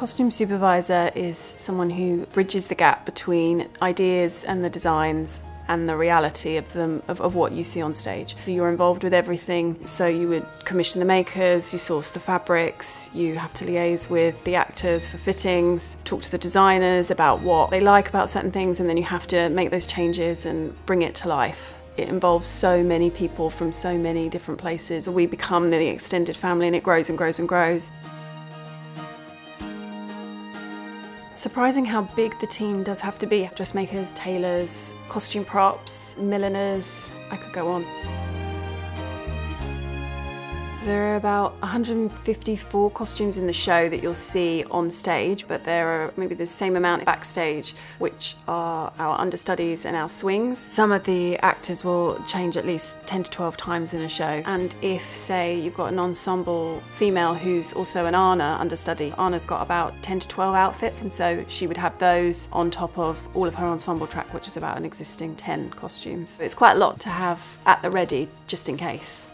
costume supervisor is someone who bridges the gap between ideas and the designs and the reality of them, of what you see on stage. So you're involved with everything, so you would commission the makers, you source the fabrics, you have to liaise with the actors for fittings, talk to the designers about what they like about certain things, and then you have to make those changes and bring it to life. It involves so many people from so many different places. We become the extended family and it grows and grows and grows. Surprising how big the team does have to be. Dressmakers, tailors, costume props, milliners, I could go on. There are about 154 costumes in the show that you'll see on stage, but there are maybe the same amount backstage, which are our understudies and our swings. Some of the actors will change at least 10 to 12 times in a show. And if, say, you've got an ensemble female who's also an Anna understudy, Anna's got about 10 to 12 outfits, and so she would have those on top of all of her ensemble track, which is about an existing 10 costumes. It's quite a lot to have at the ready, just in case.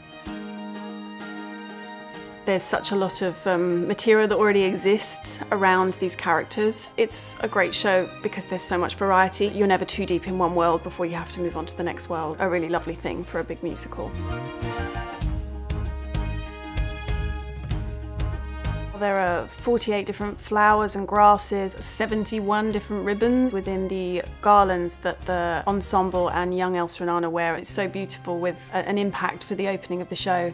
There's such a lot of material that already exists around these characters. It's a great show because there's so much variety. You're never too deep in one world before you have to move on to the next world. A really lovely thing for a big musical. There are 48 different flowers and grasses, 71 different ribbons within the garlands that the ensemble and young Elsa and Anna wear. It's so beautiful, with an impact for the opening of the show.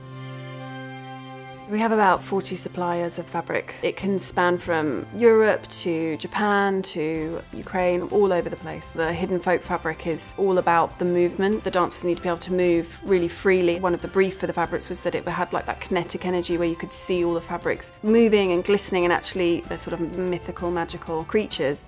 We have about 40 suppliers of fabric. It can span from Europe to Japan to Ukraine, all over the place. The hidden folk fabric is all about the movement. The dancers need to be able to move really freely. One of the brief for the fabrics was that it had like that kinetic energy where you could see all the fabrics moving and glistening, and actually they're sort of mythical, magical creatures.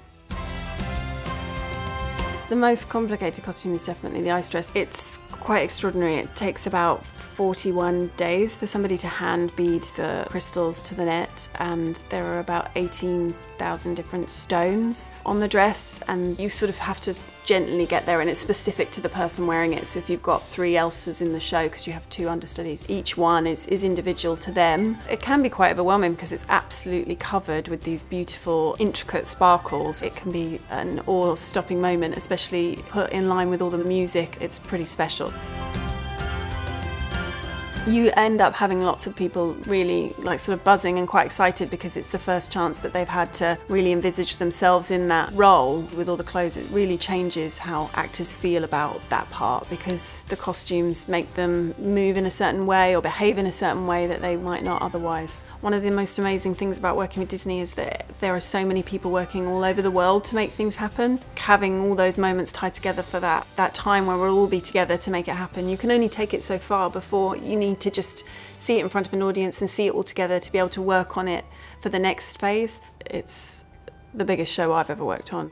The most complicated costume is definitely the ice dress. It's quite extraordinary. It takes about 41 days for somebody to hand bead the crystals to the net, and there are about 18,000 different stones on the dress, and you sort of have to gently get there, and it's specific to the person wearing it. So if you've got 3 Elsas in the show, because you have 2 understudies, each one is individual to them. It can be quite overwhelming because it's absolutely covered with these beautiful, intricate sparkles. It can be an awe-stopping moment, especially put in line with all the music. It's pretty special. You end up having lots of people really sort of buzzing and quite excited because it's the first chance that they've had to really envisage themselves in that role. With all the clothes, it really changes how actors feel about that part, because the costumes make them move in a certain way or behave in a certain way that they might not otherwise. One of the most amazing things about working with Disney is that there are so many people working all over the world to make things happen. Having all those moments tied together for that time where we'll all be together to make it happen, you can only take it so far before you need to just see it in front of an audience and see it all together to be able to work on it for the next phase. It's the biggest show I've ever worked on.